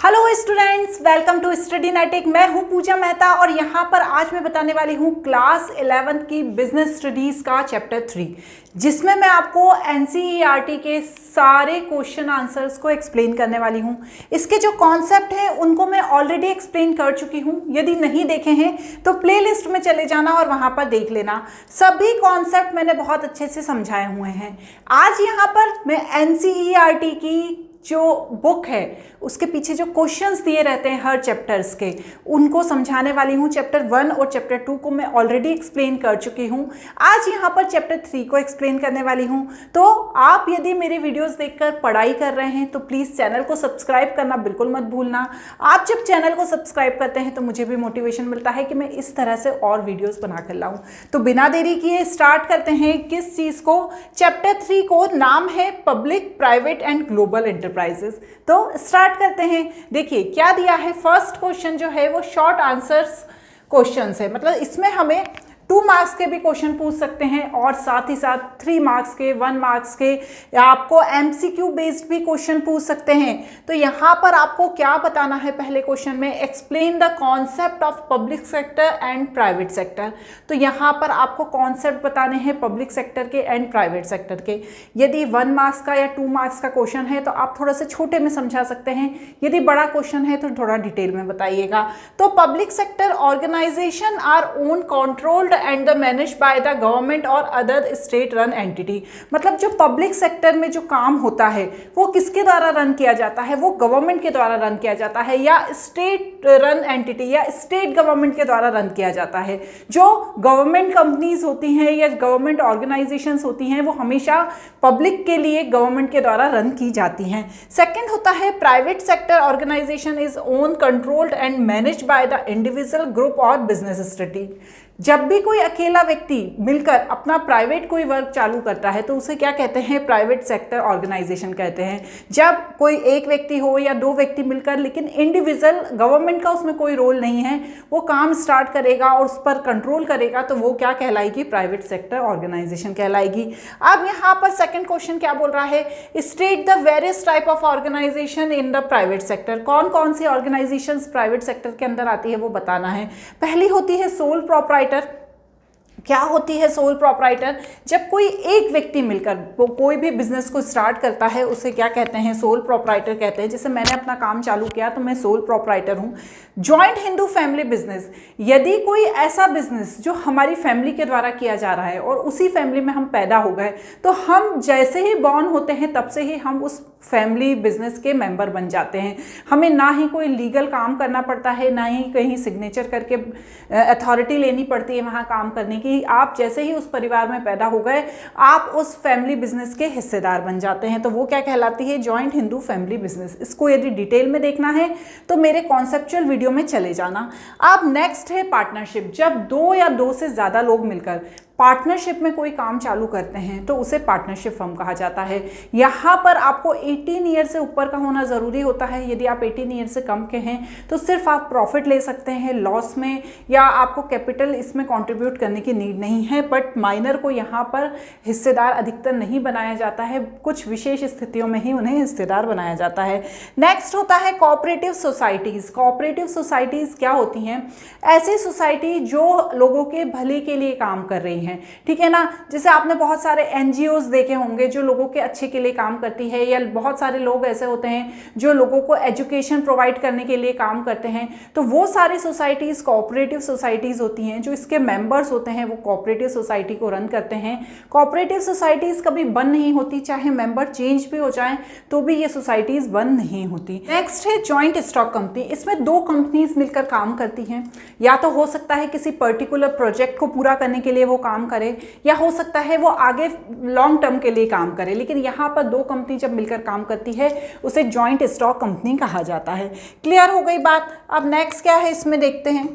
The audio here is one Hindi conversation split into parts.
Hello students, welcome to study Nitech. मैं हूं पूजा मेहता और यहां पर आज मैं बताने वाली हूं क्लास 11 की बिजनेस स्टडीज का चैप्टर 3, जिसमें मैं आपको एनसीईआरटी के सारे क्वेश्चन आंसर्स को एक्सप्लेन करने वाली हूं। इसके जो कॉन्सेप्ट हैं उनको मैं ऑलरेडी एक्सप्लेन कर चुकी हूं। यदि नहीं देखे हैं तो प्लेलिस्ट में चले जाना और वहां पर देख लेना। सभी कॉन्सेप्ट मैंने बहुत अच्छे से समझाए हुए हैं। आज यहाँ पर मैं एनसीईआरटी की जो बुक है उसके पीछे जो क्वेश्चंस दिए रहते हैं हर चैप्टर्स के, उनको समझाने वाली हूँ। चैप्टर 1 और चैप्टर 2 को मैं ऑलरेडी एक्सप्लेन कर चुकी हूँ। आज यहाँ पर चैप्टर 3 को एक्सप्लेन करने वाली हूँ। तो आप यदि मेरी वीडियोस देखकर पढ़ाई कर रहे हैं तो प्लीज़ चैनल को सब्सक्राइब करना बिल्कुल मत भूलना। आप जब चैनल को सब्सक्राइब करते हैं तो मुझे भी मोटिवेशन मिलता है कि मैं इस तरह से और वीडियोज़ बना कर लाऊँ। तो बिना देरी किए स्टार्ट करते हैं किस चीज़ को। चैप्टर 3 को नाम है public, private and global enterprises. तो स्टार्ट करते हैं। देखिए क्या दिया है। फर्स्ट क्वेश्चन जो है वो शॉर्ट आंसर्स क्वेश्चन है, मतलब इसमें हमें 2 मार्क्स के भी क्वेश्चन पूछ सकते हैं और साथ ही साथ 3 मार्क्स के, 1 मार्क्स के, या आपको एमसीक्यू बेस्ड भी क्वेश्चन पूछ सकते हैं। तो यहाँ पर आपको क्या बताना है पहले क्वेश्चन में, explain the concept of public sector and private sector. तो यहाँ पर आपको कॉन्सेप्ट बताने हैं पब्लिक सेक्टर के एंड प्राइवेट सेक्टर के। यदि 1 मार्क्स का या 2 मार्क्स का क्वेश्चन है तो आप थोड़ा सा छोटे में समझा सकते हैं, यदि बड़ा क्वेश्चन है तो थोड़ा डिटेल में बताइएगा। तो public sector organisation are owned controlled and the managed by the government और अदर स्टेट रन एंटिटी। मतलब जो पब्लिक सेक्टर में जो काम होता है वो किसके द्वारा रन किया जाता है, वो गवर्नमेंट के द्वारा रन किया जाता है या स्टेट रन एंटिटी या स्टेट गवर्नमेंट के द्वारा रन किया जाता है। जो गवर्नमेंट कंपनीज होती हैं या गवर्नमेंट ऑर्गेनाइजेशंस होती हैं वो हमेशा पब्लिक के लिए गवर्नमेंट के द्वारा रन की जाती हैं। सेकेंड होता है private sector organisation is owned controlled and managed by the individual, group और बिजनेस स्ट्रेटी। जब भी कोई अकेला व्यक्ति मिलकर अपना प्राइवेट कोई वर्क चालू करता है तो उसे क्या कहते हैं, प्राइवेट सेक्टर ऑर्गेनाइजेशन कहते हैं। जब कोई एक व्यक्ति हो या 2 व्यक्ति मिलकर, लेकिन इंडिविजुअल, गवर्नमेंट का उसमें कोई रोल नहीं है, वो काम स्टार्ट करेगा और उस पर कंट्रोल करेगा, तो वो क्या कहलाएगी, प्राइवेट सेक्टर ऑर्गेनाइजेशन कहलाएगी। अब यहाँ पर सेकंड क्वेश्चन क्या बोल रहा है, state the various type of organisation in the private sector. कौन कौन सी ऑर्गेनाइजेशन प्राइवेट सेक्टर के अंदर आती है वो बताना है। पहली होती है सोल प्रोप्राइटर। क्या होती है सोल प्रोप्राइटर? जब कोई एक व्यक्ति मिलकर वो कोई भी बिजनेस को स्टार्ट करता है उसे क्या कहते हैं, सोल प्रोप्राइटर कहते हैं। जैसे मैंने अपना काम चालू किया तो मैं सोल प्रोप्राइटर हूँ। जॉइंट हिंदू फैमिली बिजनेस, यदि कोई ऐसा बिजनेस जो हमारी फैमिली के द्वारा किया जा रहा है और उसी फैमिली में हम पैदा हो गए, तो हम जैसे ही बॉर्न होते हैं तब से ही हम उस फैमिली बिजनेस के मेंबर बन जाते हैं। हमें ना ही कोई लीगल काम करना पड़ता है, ना ही कहीं सिग्नेचर करके अथॉरिटी लेनी पड़ती है वहाँ काम करने की। आप जैसे ही उस परिवार में पैदा हो गए आप उस फैमिली बिजनेस के हिस्सेदार बन जाते हैं। तो वो क्या कहलाती है, जॉइंट हिंदू फैमिली बिजनेस। इसको यदि डिटेल में देखना है तो मेरे कॉन्सेप्चुअल वीडियो में चले जाना। अब नेक्स्ट है पार्टनरशिप। जब 2 या 2 से ज़्यादा लोग मिलकर पार्टनरशिप में कोई काम चालू करते हैं तो उसे पार्टनरशिप फर्म कहा जाता है। यहाँ पर आपको 18 ईयर से ऊपर का होना ज़रूरी होता है। यदि आप 18 ईयर से कम के हैं तो सिर्फ आप प्रॉफिट ले सकते हैं लॉस में, या आपको कैपिटल इसमें कंट्रीब्यूट करने की नीड नहीं है। बट माइनर को यहाँ पर हिस्सेदार अधिकतर नहीं बनाया जाता है, कुछ विशेष स्थितियों में ही उन्हें हिस्सेदार बनाया जाता है। नेक्स्ट होता है कोऑपरेटिव सोसाइटीज़। कोऑपरेटिव सोसाइटीज़ क्या होती हैं, ऐसी सोसाइटी जो लोगों के भले के लिए काम कर रही है, ठीक है ना। जैसे आपने बहुत सारे एनजीओज देखे होंगे जो लोगों के अच्छे के लिए काम करती है, या बहुत सारे लोग ऐसे होते हैं जो लोगों को एजुकेशन प्रोवाइड करने के लिए काम करते हैं। तो वो सारी सोसाइटीज़ कोऑपरेटिव सोसाइटीज़ होती हैं। जो इसके मेंबर्स होते हैं वो कोऑपरेटिव सोसाइटी को रन करते हैं। कोऑपरेटिव सोसाइटीज़ कभी बंद नहीं होती, चाहे मेंबर चेंज भी हो जाएं तो भी ये सोसाइटीज़ बंद नहीं होती। नेक्स्ट है जॉइंट स्टॉक कंपनी। इसमें 2 कंपनीज मिलकर काम करती हैं। या तो हो सकता है किसी पर्टिकुलर प्रोजेक्ट को पूरा करने के लिए वो काम करे, या हो सकता है वो आगे लॉन्ग टर्म के लिए काम करे, लेकिन यहाँ पर 2 कंपनी जब मिलकर काम करती है उसे जॉइंट स्टॉक कंपनी कहा जाता है। क्लियर हो गई बात। अब नेक्स्ट क्या है इसमें देखते हैं।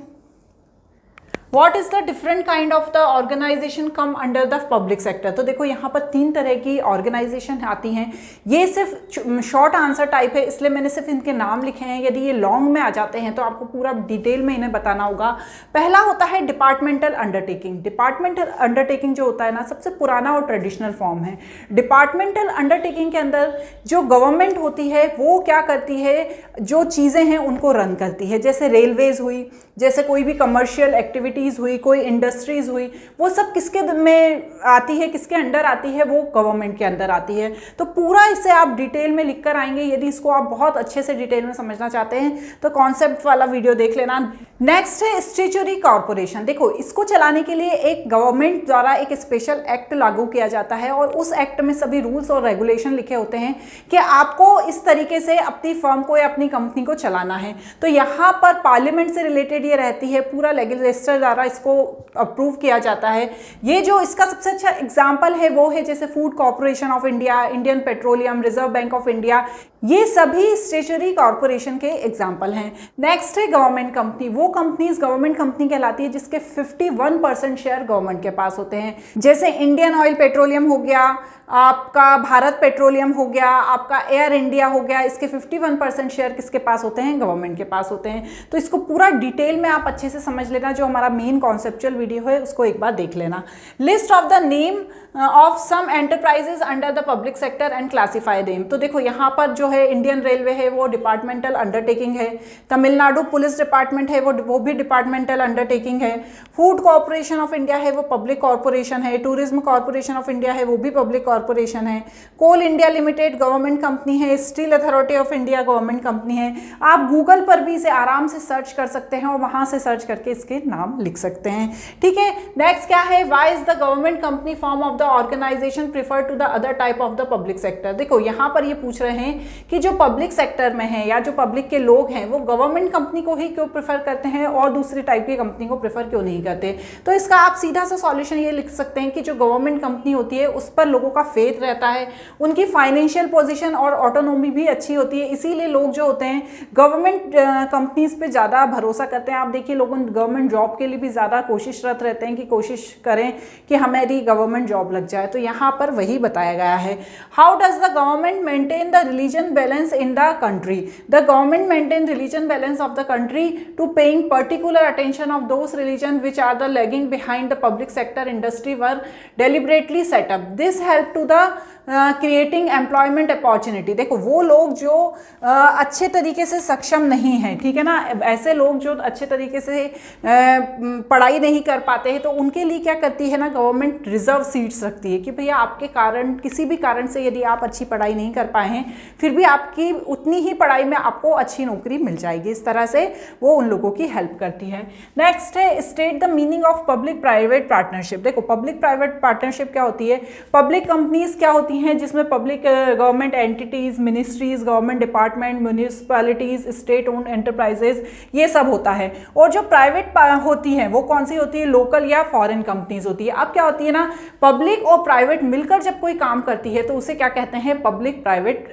What is the different kind of the organisation come under the public sector. तो देखो यहाँ पर 3 तरह की ऑर्गेनाइजेशन आती हैं। ये सिर्फ शॉर्ट आंसर टाइप है, इसलिए मैंने सिर्फ इनके नाम लिखे हैं। यदि ये लॉन्ग में आ जाते हैं तो आपको पूरा डिटेल में इन्हें बताना होगा। पहला होता है डिपार्टमेंटल अंडरटेकिंग। डिपार्टमेंटल अंडरटेकिंग जो होता है ना, सबसे पुराना और ट्रेडिशनल फॉर्म है। डिपार्टमेंटल अंडरटेकिंग के अंदर जो गवर्नमेंट होती है वो क्या करती है, जो चीज़ें हैं उनको रन करती है। जैसे रेलवेज हुई, जैसे कोई भी कमर्शियल एक्टिविटीज़ हुई, कोई इंडस्ट्रीज़ हुई, वो सब किसके में आती है, किसके अंडर आती है, वो गवर्नमेंट के अंदर आती है। तो पूरा इसे आप डिटेल में लिख कर आएंगे। यदि इसको आप बहुत अच्छे से डिटेल में समझना चाहते हैं तो कॉन्सेप्ट वाला वीडियो देख लेना। नेक्स्ट है स्टैट्यूटरी कॉर्पोरेशन। देखो, इसको चलाने के लिए एक गवर्नमेंट द्वारा एक स्पेशल एक्ट लागू किया जाता है और उस एक्ट में सभी रूल्स और रेगुलेशन लिखे होते हैं कि आपको इस तरीके से अपनी फर्म को या अपनी कंपनी को चलाना है। तो यहाँ पर पार्लियामेंट से रिलेटेड ये रहती है, पूरा लेजिस्लेचर द्वारा इसको अप्रूव किया जाता है। ये जो इसका सबसे अच्छा एग्जाम्पल है वो है जैसे food corporation of India, Indian petroleum, reserve bank of India, ये सभी स्टैट्यूटरी कॉर्पोरेशन के एग्जाम्पल हैं। नेक्स्ट है गवर्नमेंट कंपनी। वो कंपनीज गवर्नमेंट कंपनी कहलाती है जिसके 51% शेयर गवर्नमेंट के पास होते हैं। जैसे इंडियन ऑयल पेट्रोलियम हो गया, आपका भारत पेट्रोलियम हो गया, आपका एयर इंडिया हो गया, इसके 51% शेयर किसके पास होते हैं, गवर्नमेंट के पास होते हैं। तो इसको पूरा डिटेल में आप अच्छे से समझ लेना। जो हमारा मेन कॉन्सेप्चुअल वीडियो है उसको एक बार देख लेना। List of the name of some enterprises under the public sector and classify them. तो देखो यहाँ पर जो है इंडियन रेलवे है वो डिपार्टमेंटल अंडरटेकिंग है। तमिलनाडु पुलिस डिपार्टमेंट है वो भी डिपार्टमेंटल अंडरटेकिंग है। फूड कॉर्पोरेशन ऑफ इंडिया है वो पब्लिक कॉर्पोरेशन है। टूरिज्म कॉर्पोरेशन ऑफ इंडिया है वो भी पब्लिक कॉर्पोरेशन है। कोल इंडिया लिमिटेड गवर्नमेंट कंपनी है। Steel authority of India government company है। आप गूगल पर भी इसे आराम से सर्च कर सकते हैं और वहां से सर्च करके इसके नाम लिख सकते हैं। ठीक है, नेक्स्ट क्या है, why is the government company form of the organisation prefer to the other type of the public sector. देखो यहाँ पर ये पूछ रहे हैं कि जो पब्लिक सेक्टर में है या जो पब्लिक के लोग हैं वो गवर्नमेंट कंपनी को ही क्यों प्रेफर करते हैं और दूसरी टाइप की कंपनी को प्रेफर क्यों नहीं करते। तो इसका आप सीधा सा सॉल्यूशन ये लिख सकते हैं कि जो गवर्नमेंट कंपनी होती है उस पर लोगों का फेथ रहता है, उनकी फाइनेंशियल पोजीशन और ऑटोनॉमी भी अच्छी होती है, इसीलिए लोग जो होते हैं गवर्नमेंट कंपनीज पे ज़्यादा भरोसा करते हैं। आप देखिए लोग गवर्नमेंट जॉब के लिए भी ज़्यादा कोशिशरत रहते हैं कि कोशिश करें कि हमारी गवर्नमेंट जॉब लग जाए। तो यहाँ पर वही बताया गया है। How does the government maintain the religion balance in the country. The government maintain religion balance of the country to paying particular attention of those religion which are the lagging behind the public sector industry were deliberately setup. This help to the creating employment opportunity. देखो वो लोग जो अच्छे तरीके से सक्षम नहीं हैं, ठीक है ना, ऐसे लोग जो अच्छे तरीके से पढ़ाई नहीं कर पाते हैं तो उनके लिए क्या करती है ना गवर्नमेंट रिजर्व सीट्स रखती है कि भैया आपके कारण किसी भी कारण से यदि आप अच्छी पढ़ाई नहीं कर पाए हैं फिर भी आपकी उतनी ही पढ़ाई में आपको अच्छी नौकरी मिल जाएगी। इस तरह से वो उन लोगों की हेल्प करती है। नेक्स्ट है state the meaning of public private partnership. देखो पब्लिक प्राइवेट पार्टनरशिप क्या होती है, पब्लिक कंपनीज क्या होती हैं जिसमें public government entities, ministries, government department, municipalities, state owned enterprises, ये सब होता है। और जो प्राइवेट होती है वो कौन सी होती है, लोकल या फॉरेन कंपनीज होती है। अब क्या होती है ना, पब्लिक और प्राइवेट मिलकर जब कोई काम करती है तो उसे क्या कहते हैं, पब्लिक प्राइवेट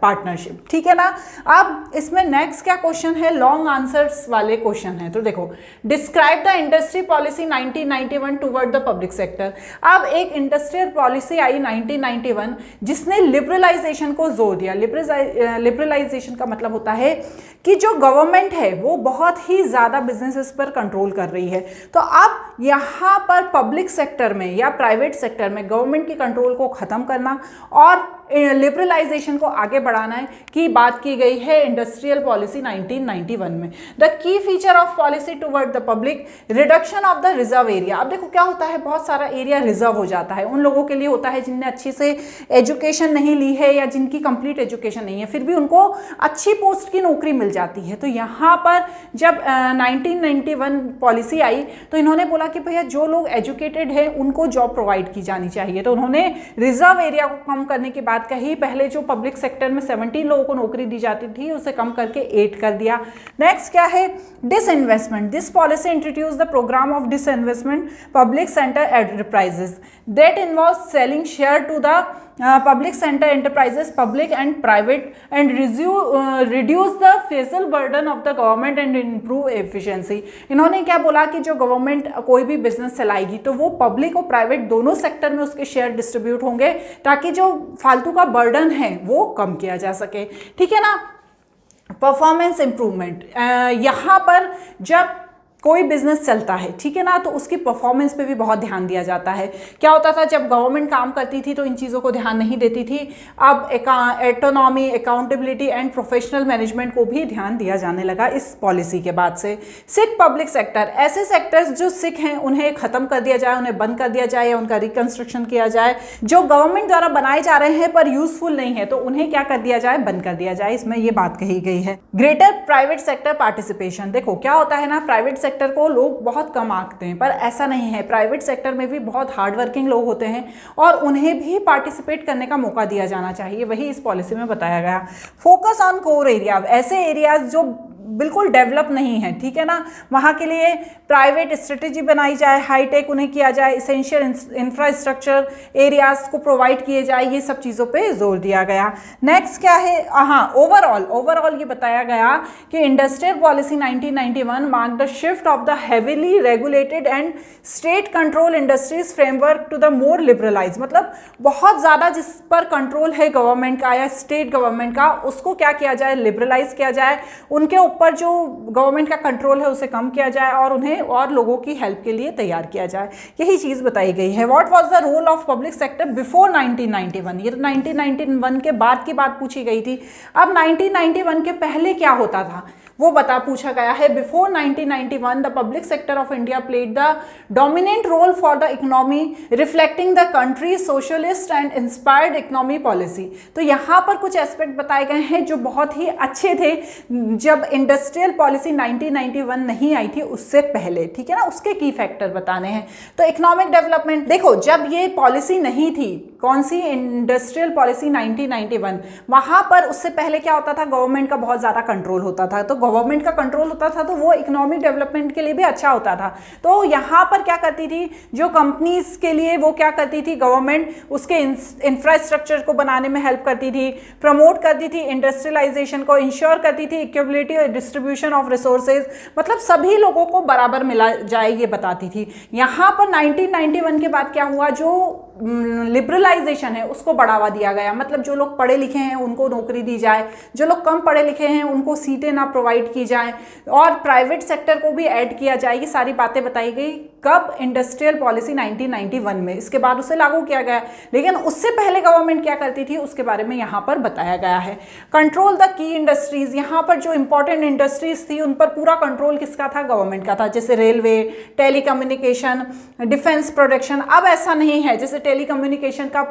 पार्टनरशिप। ठीक है ना। अब इसमें नेक्स्ट क्या क्वेश्चन है, लॉन्ग आंसर्स वाले क्वेश्चन है। तो देखो describe the industry policy 1991 toward the public sector. अब एक इंडस्ट्रियल पॉलिसी आई 1991 जिसने लिबरलाइजेशन को जोर दिया। लिबरलाइजेशन का मतलब होता है कि जो गवर्नमेंट है वो बहुत ही ज़्यादा बिजनेसेस पर कंट्रोल कर रही है। तो अब यहाँ पर पब्लिक सेक्टर में या प्राइवेट सेक्टर में गवर्नमेंट की कंट्रोल को ख़त्म करना और लिबरलाइजेशन को आगे बढ़ाना है की बात की गई है इंडस्ट्रियल पॉलिसी 1991 में। The key feature of policy toward the public, reduction of the reserve area. अब देखो क्या होता है, बहुत सारा एरिया रिजर्व हो जाता है, उन लोगों के लिए होता है जिनने अच्छी से एजुकेशन नहीं ली है या जिनकी कंप्लीट एजुकेशन नहीं है फिर भी उनको अच्छी पोस्ट की नौकरी मिल जाती है। तो यहाँ पर जब 1991 पॉलिसी आई तो इन्होंने बोला कि भैया जो लोग एजुकेटेड हैं उनको जॉब प्रोवाइड की जानी चाहिए। तो उन्होंने रिजर्व एरिया को कम करने की बात कही। पहले जो पब्लिक सेक्टर में 17 लोगों को नौकरी दी जाती थी उसे कम करके 8 कर दिया। नेक्स्ट क्या है, disinvestment. This policy introduce the programme of disinvestment public sector enterprises that involves selling share to the public sector enterprises, public and private, and reduce the fiscal burden of the government and improve efficiency। इन्होंने क्या बोला कि जो गवर्नमेंट कोई भी बिजनेस चलाएगी तो वो पब्लिक और प्राइवेट दोनों सेक्टर में उसके शेयर डिस्ट्रीब्यूट होंगे ताकि जो फालतू का बर्डन है वो कम किया जा सके, ठीक है ना। परफॉर्मेंस इंप्रूवमेंट, यहाँ पर जब कोई बिजनेस चलता है, ठीक है ना, तो उसकी परफॉर्मेंस पे भी बहुत ध्यान दिया जाता है। क्या होता था जब गवर्नमेंट काम करती थी तो इन चीज़ों को ध्यान नहीं देती थी, अब autonomy, accountability and professional management को भी ध्यान दिया जाने लगा इस पॉलिसी के बाद से। सिक पब्लिक सेक्टर, ऐसे सेक्टर्स जो सिक हैं उन्हें ख़त्म कर दिया जाए, उन्हें बंद कर दिया जाए या उनका रिकन्स्ट्रक्शन किया जाए। जो गवर्नमेंट द्वारा बनाए जा रहे हैं पर यूजफुल नहीं है तो उन्हें क्या कर दिया जाए, बंद कर दिया जाए, इसमें ये बात कही गई है। ग्रेटर प्राइवेट सेक्टर पार्टिसिपेशन, देखो क्या होता है ना, प्राइवेट सेक्टर को लोग बहुत कम आंकते हैं पर ऐसा नहीं है, प्राइवेट सेक्टर में भी बहुत हार्ड वर्किंग लोग होते हैं और उन्हें भी पार्टिसिपेट करने का मौका दिया जाना चाहिए, वही इस पॉलिसी में बताया गया। फोकस ऑन कोर एरिया, ऐसे एरियाज जो बिल्कुल डेवलप नहीं है, ठीक है ना, वहाँ के लिए प्राइवेट स्ट्रेटेजी बनाई जाए, हाईटेक उन्हें किया जाए, इसेंशियल इंफ्रास्ट्रक्चर एरियाज को प्रोवाइड किए जाए, ये सब चीज़ों पे जोर दिया गया। नेक्स्ट क्या है, हाँ ओवरऑल ये बताया गया कि industrial policy 1991 mark the shift of the heavily regulated and state control industries framework to the more liberalise, मतलब बहुत ज़्यादा जिस पर कंट्रोल है गवर्नमेंट का या स्टेट गवर्नमेंट का उसको क्या किया जाए, लिबरलाइज किया जाए, उनके ऊपर जो गवर्नमेंट का कंट्रोल है उसे कम किया जाए और उन्हें और लोगों की हेल्प के लिए तैयार किया जाए, यही चीज़ बताई गई है। What was the role of public sector before 1991, ये तो 1991 के बाद की बात पूछी गई थी। अब 1991 के पहले क्या होता था वो पूछा गया है। Before 1991 the public sector of India played the dominant role for the economy reflecting the country socialist and inspired economy policy. तो यहाँ पर कुछ एस्पेक्ट बताए गए हैं जो बहुत ही अच्छे थे जब इंडस्ट्रियल पॉलिसी 1991 नहीं आई थी उससे पहले, ठीक है ना, उसके की फैक्टर बताने हैं। तो इकोनॉमिक डेवलपमेंट, देखो जब ये पॉलिसी नहीं थी, कौन सी, इंडस्ट्रियल पॉलिसी 1991, वहाँ पर उससे पहले क्या होता था, गवर्नमेंट का बहुत ज़्यादा कंट्रोल होता था, तो गवर्नमेंट का कंट्रोल होता था तो वो इकोनॉमिक डेवलपमेंट के लिए भी अच्छा होता था। तो यहाँ पर क्या करती थी, जो कंपनीज के लिए वो क्या करती थी, गवर्नमेंट उसके इंफ्रास्ट्रक्चर को बनाने में हेल्प करती थी, प्रमोट करती थी इंडस्ट्रियलाइजेशन को, इंश्योर करती थी इक्विलिटी और डिस्ट्रीब्यूशन ऑफ रिसोर्सेज, मतलब सभी लोगों को बराबर मिला जाए ये बताती थी। यहाँ पर 1991 के बाद क्या हुआ, जो लिबरलाइजेशन है उसको बढ़ावा दिया गया, मतलब जो लोग पढ़े लिखे हैं उनको नौकरी दी जाए, जो लोग कम पढ़े लिखे हैं उनको सीटें ना प्रोवाइड की जाए और प्राइवेट सेक्टर को भी ऐड किया जाए, ये सारी बातें बताई गई। कब, इंडस्ट्रियल पॉलिसी 1991 में, इसके बाद उसे लागू किया गया। लेकिन उससे पहले गवर्नमेंट क्या करती थी उसके बारे में यहाँ पर बताया गया है। कंट्रोल द की इंडस्ट्रीज, यहाँ पर जो इंपॉर्टेंट इंडस्ट्रीज थी उन पर पूरा कंट्रोल किसका था, गवर्नमेंट का था, जैसे रेलवे, टेलीकम्युनिकेशन, डिफेंस प्रोडक्शन। अब ऐसा नहीं है, जैसे टेलीकम्युनिकेशन का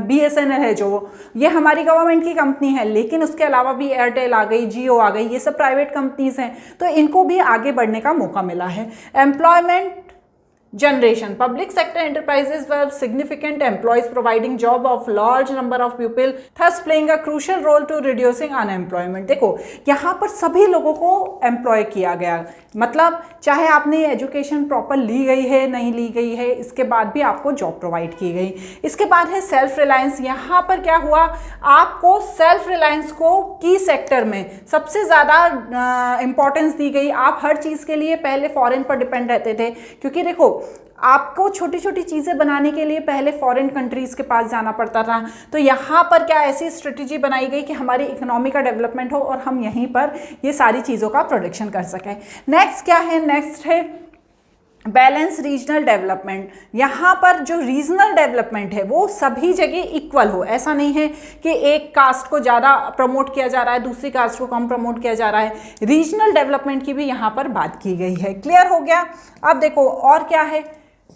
BSNL है जो, ये हमारी गवर्नमेंट की कंपनी है, लेकिन उसके अलावा भी एयरटेल आ गई, जियो आ गई, ये सब प्राइवेट कंपनीज हैं, तो इनको भी आगे बढ़ने का मौका मिला है। Employment generation, public sector enterprises were significant employees providing job of large number of people, thus playing a crucial role to reducing unemployment। देखो यहाँ पर सभी लोगों को एम्प्लॉय किया गया, मतलब चाहे आपने एजुकेशन प्रॉपर ली गई है नहीं ली गई है, इसके बाद भी आपको जॉब प्रोवाइड की गई। इसके बाद है सेल्फ रिलायंस। यहाँ पर क्या हुआ, आपको सेल्फ रिलायंस को की सेक्टर में सबसे ज़्यादा इंपॉर्टेंस दी गई। आप हर चीज़ के लिए पहले फॉरेन पर डिपेंड रहते थे, क्योंकि देखो आपको छोटी छोटी चीज़ें बनाने के लिए पहले फॉरेन कंट्रीज़ के पास जाना पड़ता था। तो यहाँ पर क्या ऐसी स्ट्रेटजी बनाई गई कि हमारी इकोनॉमी का डेवलपमेंट हो और हम यहीं पर ये सारी चीज़ों का प्रोडक्शन कर सकें। नेक्स्ट क्या है, नेक्स्ट है बैलेंस रीजनल डेवलपमेंट। यहाँ पर जो रीजनल डेवलपमेंट है वो सभी जगह इक्वल हो, ऐसा नहीं है कि एक कास्ट को ज़्यादा प्रमोट किया जा रहा है, दूसरी कास्ट को कम प्रमोट किया जा रहा है। रीजनल डेवलपमेंट की भी यहाँ पर बात की गई है। क्लियर हो गया। अब देखो और क्या है,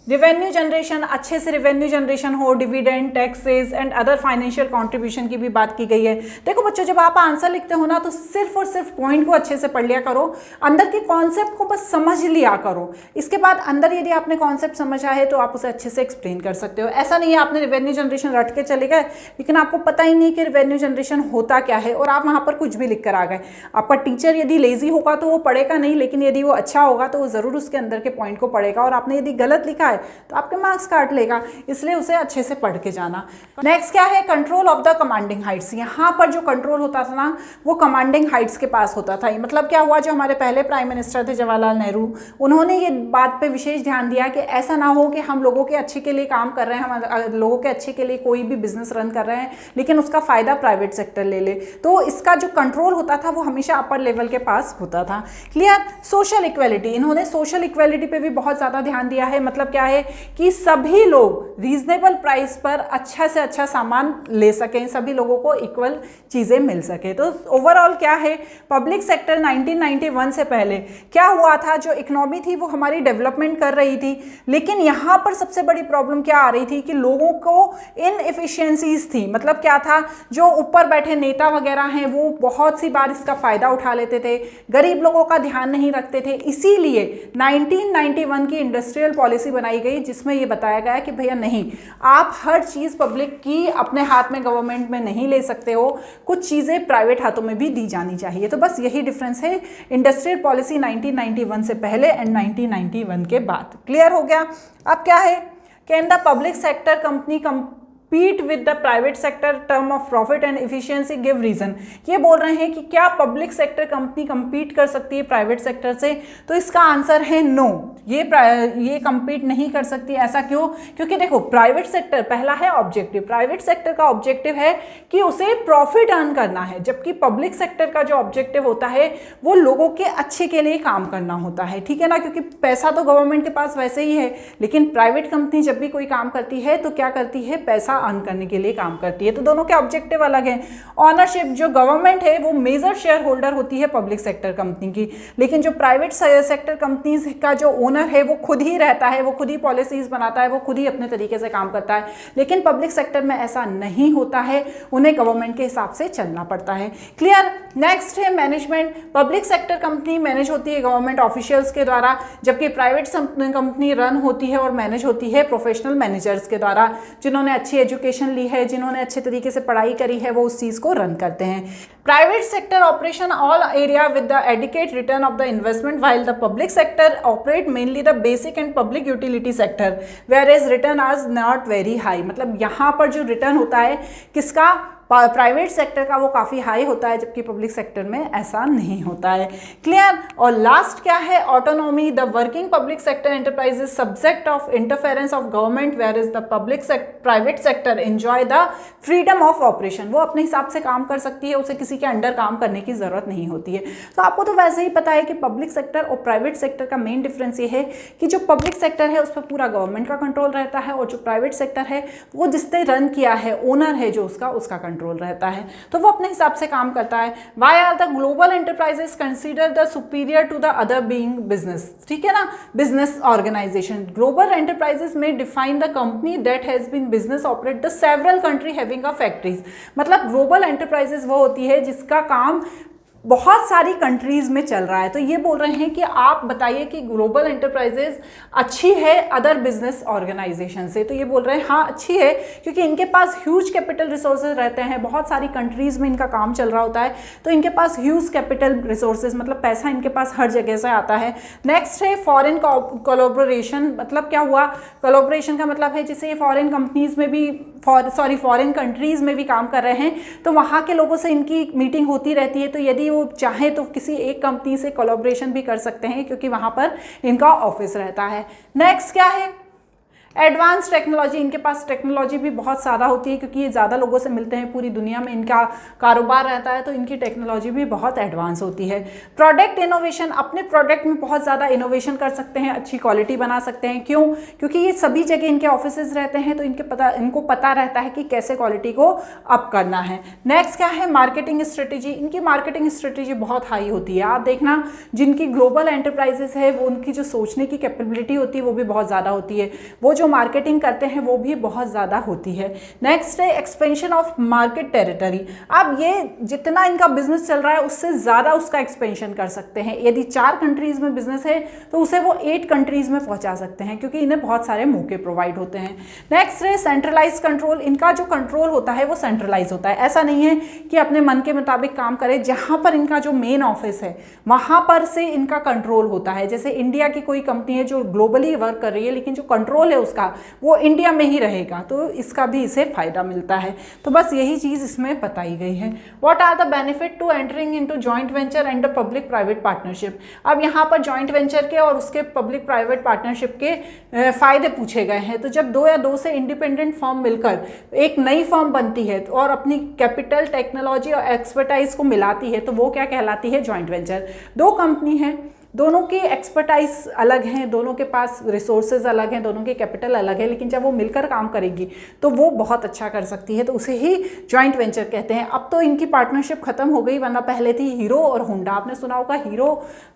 रिवेन्यू जनरेशन, अच्छे से रिवेन्यू जनरेशन हो, dividend, taxes and other financial contribution की भी बात की गई है। देखो बच्चों, जब आप आंसर लिखते हो ना तो सिर्फ और सिर्फ पॉइंट को अच्छे से पढ़ लिया करो, अंदर के कॉन्सेप्ट को बस समझ लिया करो। इसके बाद अंदर यदि आपने कॉन्सेप्ट समझा है तो आप उसे अच्छे से एक्सप्लेन कर सकते हो। ऐसा नहीं है आपने रिवेन्यू जनरेशन रट के चले गए लेकिन आपको पता ही नहीं कि रिवेन्यू जनरेशन होता क्या है और आप वहाँ पर कुछ भी लिख कर आ गए। आपका टीचर यदि लेजी होगा तो वो पढ़ेगा नहीं, लेकिन यदि वो अच्छा होगा तो वो ज़रूर उसके अंदर के पॉइंट को पढ़ेगा। और आपने यदि गलत लिखा है तो आपके मार्क्स काट लेगा, इसलिए उसे अच्छे से पढ़ के जाना। नेक्स्ट क्या है, control of the commanding Heights. यहाँ पर जो कंट्रोल होता था ना वो कमांडिंग हाइट्स के पास होता था। मतलब क्या हुआ, जो हमारे पहले प्राइम मिनिस्टर थे जवाहरलाल नेहरू, उन्होंने ये बात पे विशेष ध्यान दिया कि ऐसा ना हो कि हम लोगों के अच्छे के लिए काम कर रहे हैं, हम लोगों के अच्छे के लिए कोई भी बिजनेस रन कर रहे हैं लेकिन उसका फायदा प्राइवेट सेक्टर ले ले। तो इसका जो कंट्रोल होता था वो हमेशा अपर लेवल के पास होता था। क्लियर। सोशल इक्वेलिटी, इन्होंने सोशल इक्वेलिटी पे भी बहुत ज़्यादा ध्यान दिया है। मतलब क्या है कि सभी लोग रीजनेबल प्राइस पर अच्छा से अच्छा सामान ले सकें, सभी लोगों को इक्वल चीज़ें मिल सके। तो ओवरऑल क्या है, पब्लिक सेक्टर 1991 से पहले क्या हुआ था, जो इकोनॉमी थी वो हमारी डेवलपमेंट कर रही थी, लेकिन यहाँ पर सबसे बड़ी प्रॉब्लम क्या आ रही थी कि लोगों को इनएफिशिएंसीज थी। मतलब क्या था, जो ऊपर बैठे नेता वगैरह हैं वो बहुत सी बार इसका फ़ायदा उठा लेते थे, गरीब लोगों का ध्यान नहीं रखते थे। इसीलिए 1991 की इंडस्ट्रियल पॉलिसी बनाई गई जिसमें ये बताया गया कि भैया नहीं, आप हर चीज़ पब्लिक की अपने हाथ में, गवर्नमेंट में नहीं ले सकते हो, कुछ चीज़ें प्राइवेट हाथों में भी दी जानी चाहिए। तो बस यही डिफरेंस है इंडस्ट्रियल पॉलिसी 1991 से पहले एंड 1991 के बाद। क्लियर हो गया। अब क्या है, can the public sector company compete with the private sector term of profit and efficiency give reason। ये बोल रहे हैं कि क्या पब्लिक सेक्टर कंपनी compete कर सकती है प्राइवेट सेक्टर से, तो इसका आंसर है नो, ये compete नहीं कर सकती। ऐसा क्यों? क्योंकि देखो प्राइवेट सेक्टर, पहला है ऑब्जेक्टिव, प्राइवेट सेक्टर का ऑब्जेक्टिव है कि उसे प्रॉफिट अर्न करना है, जबकि पब्लिक सेक्टर का जो ऑब्जेक्टिव होता है वो लोगों के अच्छे के लिए काम करना होता है। ठीक है ना, क्योंकि पैसा तो गवर्नमेंट के पास वैसे ही है, लेकिन प्राइवेट कंपनी जब भी कोई काम करती है तो क्या करती है, पैसा अर्न करने के लिए काम करती है। तो दोनों के ऑब्जेक्टिव अलग हैं। ऑनरशिप, जो गवर्नमेंट है वो मेजर शेयर होल्डर होती है पब्लिक सेक्टर कंपनी की, लेकिन जो प्राइवेट सेक्टर कंपनीज का जो ओनर है वो खुद ही रहता है, वो खुद ही पॉलिसीज बनाता है, वो खुद ही अपने तरीके से काम करता है। लेकिन पब्लिक सेक्टर में ऐसा नहीं होता है, उन्हें गवर्नमेंट के हिसाब से चलना पड़ता है। क्लियर। नेक्स्ट है management. Public sector company manage होती है गवर्नमेंट ऑफिशियल्स के द्वारा, जबकि प्राइवेट कंपनी रन होती है और मैनेज होती है प्रोफेशनल मैनेजर्स के द्वारा, जिन्होंने अच्छी एजुकेशन ली है, जिन्होंने अच्छे तरीके से पढ़ाई करी है, वो उस चीज़ को रन करते हैं। Private sector operation all area with the adequate return of the investment, while the public sector operate mainly the basic and public utility sector whereas return is not very high। मतलब यहाँ पर जो रिटर्न होता है किसका, प्राइवेट सेक्टर का, वो काफ़ी हाई होता है, जबकि पब्लिक सेक्टर में ऐसा नहीं होता है। क्लियर। और लास्ट क्या है, autonomy. The working public sector enterprises subject of interference of government where is the private sector enjoy the freedom of operation. वो अपने हिसाब से काम कर सकती है, उसे किसी के अंडर काम करने की ज़रूरत नहीं होती है। तो आपको तो वैसे ही पता है कि पब्लिक सेक्टर और प्राइवेट सेक्टर का मेन डिफरेंस ये है कि जो पब्लिक सेक्टर है उस पर पूरा गवर्नमेंट का कंट्रोल रहता है, और जो प्राइवेट सेक्टर है वो जिसने रन किया है, ओनर है जो उसका कंट्रोल रहता है, तो वो अपने हिसाब से काम करता है। Why are the global enterprises considered the superior to the other being business? ठीक है ना, business organization. Global enterprises may define the company that has been business operate the several country having a factories। मतलब global enterprises वो होती है जिसका काम बहुत सारी कंट्रीज़ में चल रहा है। तो ये बोल रहे हैं कि आप बताइए कि ग्लोबल एंटरप्राइजेज अच्छी है अदर बिजनेस ऑर्गेनाइजेशन से। तो ये बोल रहे हैं हाँ अच्छी है, क्योंकि इनके पास ह्यूज कैपिटल रिसोर्सेज रहते हैं, बहुत सारी कंट्रीज़ में इनका काम चल रहा होता है, तो इनके पास ह्यूज कैपिटल रिसोर्सेज, मतलब पैसा इनके पास हर जगह से आता है। नेक्स्ट है फॉरेन कोलैबोरेशन। मतलब क्या हुआ, कोलैबोरेशन का मतलब है जैसे फॉरेन कंपनीज़ में भी फॉरेन कंट्रीज़ में भी काम कर रहे हैं, तो वहाँ के लोगों से इनकी मीटिंग होती रहती है। तो यदि वो चाहे तो किसी एक कंपनी से कोलैबोरेशन भी कर सकते हैं, क्योंकि वहाँ पर इनका ऑफिस रहता है। नेक्स्ट क्या है, एडवांस टेक्नोलॉजी। इनके पास टेक्नोलॉजी भी बहुत ज़्यादा होती है, क्योंकि ये ज़्यादा लोगों से मिलते हैं, पूरी दुनिया में इनका कारोबार रहता है, तो इनकी टेक्नोलॉजी भी बहुत एडवांस होती है। Product innovation. अपने प्रोडक्ट में बहुत ज़्यादा इनोवेशन कर सकते हैं, अच्छी क्वालिटी बना सकते हैं। क्यों? क्योंकि ये सभी जगह इनके ऑफिसेज रहते हैं, तो इनको पता रहता है कि कैसे क्वालिटी को अप करना है। नेक्स्ट क्या है, मार्केटिंग स्ट्रेटेजी। इनकी मार्केटिंग स्ट्रेटेजी बहुत हाई होती है। आप देखना जिनकी ग्लोबल एंटरप्राइजेस है वो उनकी जो सोचने की कैपेबिलिटी होती है वो भी बहुत ज़्यादा होती है। वो जो मार्केटिंग करते हैं वो भी बहुत ज़्यादा होती है। नेक्स्ट है एक्सपेंशन ऑफ मार्केट टेरिटरी। अब ये जितना इनका बिजनेस चल रहा है उससे ज़्यादा उसका एक्सपेंशन कर सकते हैं। यदि 4 कंट्रीज़ में बिजनेस है तो उसे वो 8 कंट्रीज़ में पहुंचा सकते हैं, क्योंकि इन्हें बहुत सारे मौके प्रोवाइड होते हैं। नेक्स्ट है सेंट्रलाइज कंट्रोल। इनका जो कंट्रोल होता है वो सेंट्रलाइज होता है। ऐसा नहीं है कि अपने मन के मुताबिक काम करे। जहाँ पर इनका जो मेन ऑफिस है वहाँ पर से इनका कंट्रोल होता है। जैसे इंडिया की कोई कंपनी है जो ग्लोबली वर्क कर रही है, लेकिन जो कंट्रोल है उसका वो इंडिया में ही रहेगा, तो इसका भी इसे फायदा मिलता है। तो बस यही चीज़ इसमें बताई गई है। What are the benefit to entering into joint venture and the public private partnership. अब यहाँ पर जॉइंट वेंचर के और उसके पब्लिक प्राइवेट पार्टनरशिप के फायदे पूछे गए हैं। तो जब 2 या 2 से इंडिपेंडेंट फर्म मिलकर एक नई फर्म बनती है और अपनी कैपिटल, टेक्नोलॉजी और एक्सपर्टाइज को मिलाती है तो वो क्या कहलाती है, जॉइंट वेंचर। 2 कंपनी है, दोनों की एक्सपर्टाइज अलग हैं, दोनों के पास रिसोर्सेज अलग हैं, दोनों की कैपिटल अलग है, लेकिन जब वो मिलकर काम करेगी तो वो बहुत अच्छा कर सकती है, तो उसे ही जॉइंट वेंचर कहते हैं। अब तो इनकी पार्टनरशिप खत्म हो गई, वरना पहले थी हीरो और होंडा। आपने सुना होगा hero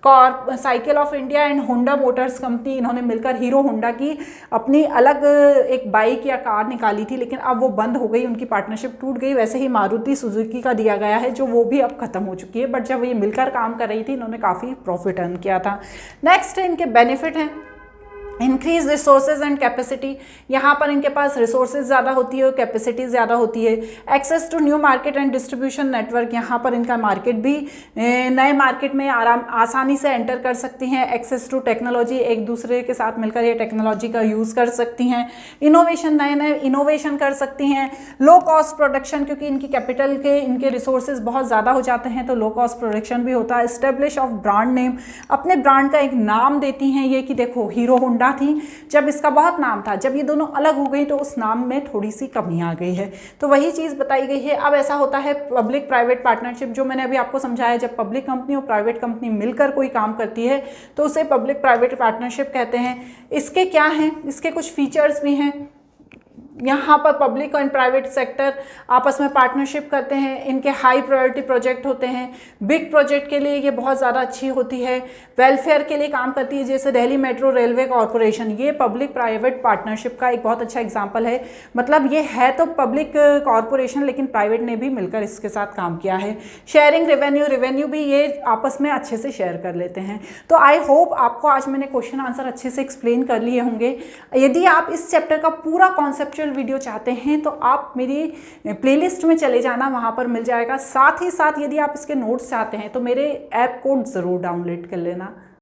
cycle of India and Honda Motors company, इन्होंने मिलकर हीरो होंडा की अपनी अलग एक बाइक या कार निकाली थी, लेकिन अब वो बंद हो गई, उनकी पार्टनरशिप टूट गई। वैसे ही मारुति सुजुकी का दिया गया है, जो वो भी अब खत्म हो चुकी है, बट जब ये मिलकर काम कर रही थी इन्होंने काफ़ी प्रॉफिट अर्न किया था। नेक्स्ट इनके बेनिफिट हैं इंक्रीज रिसोर्सेज एंड कैपेसिटी। यहाँ पर इनके पास रिसोर्सेज ज़्यादा होती है और कैपेसिटी ज़्यादा होती है। Access to new market and distribution network, यहाँ पर इनका मार्केट भी नए मार्केट में आसानी से एंटर कर सकती हैं। एक्सेस टू टेक्नोलॉजी, एक दूसरे के साथ मिलकर ये टेक्नोलॉजी का यूज़ कर सकती हैं। इनोवेशन, नए नए इनोवेशन कर सकती हैं। लो कॉस्ट प्रोडक्शन, क्योंकि इनकी कैपिटल के इनके रिसोर्सेज बहुत ज़्यादा हो जाते हैं तो लो कॉस्ट प्रोडक्शन भी होता है। एस्टेब्लिश ऑफ ब्रांड नेम, अपने ब्रांड का एक नाम देती हैं ये कि देखो हीरो होंडा थी, जब इसका बहुत नाम था, जब ये दोनों अलग हो गई तो उस नाम में थोड़ी सी कमी आ गई है, तो वही चीज़ बताई गई है। अब ऐसा होता है पब्लिक प्राइवेट पार्टनरशिप, जो मैंने अभी आपको समझाया, जब पब्लिक कंपनी और प्राइवेट कंपनी मिलकर कोई काम करती है तो उसे पब्लिक प्राइवेट पार्टनरशिप कहते हैं। इसके क्या हैं, इसके कुछ फीचर्स भी हैं। यहाँ पर पब्लिक एंड प्राइवेट सेक्टर आपस में पार्टनरशिप करते हैं। इनके हाई प्रायोरिटी प्रोजेक्ट होते हैं। बिग प्रोजेक्ट के लिए ये बहुत ज़्यादा अच्छी होती है। वेलफेयर के लिए काम करती है, जैसे दिल्ली मेट्रो रेलवे कॉरपोरेशन, ये पब्लिक प्राइवेट पार्टनरशिप का एक बहुत अच्छा एग्जांपल है। मतलब ये है तो पब्लिक कॉरपोरेशन, लेकिन प्राइवेट ने भी मिलकर इसके साथ काम किया है। शेयरिंग रेवेन्यू भी ये आपस में अच्छे से शेयर कर लेते हैं। तो आई होप आपको आज मैंने क्वेश्चन आंसर अच्छे से एक्सप्लेन कर लिए होंगे। यदि आप इस चैप्टर का पूरा कॉन्सेप्चुअल वीडियो चाहते हैं तो आप मेरी प्लेलिस्ट में चले जाना, वहां पर मिल जाएगा। साथ ही साथ यदि आप इसके नोट्स चाहते हैं तो मेरे ऐप को ज़रूर डाउनलोड कर लेना।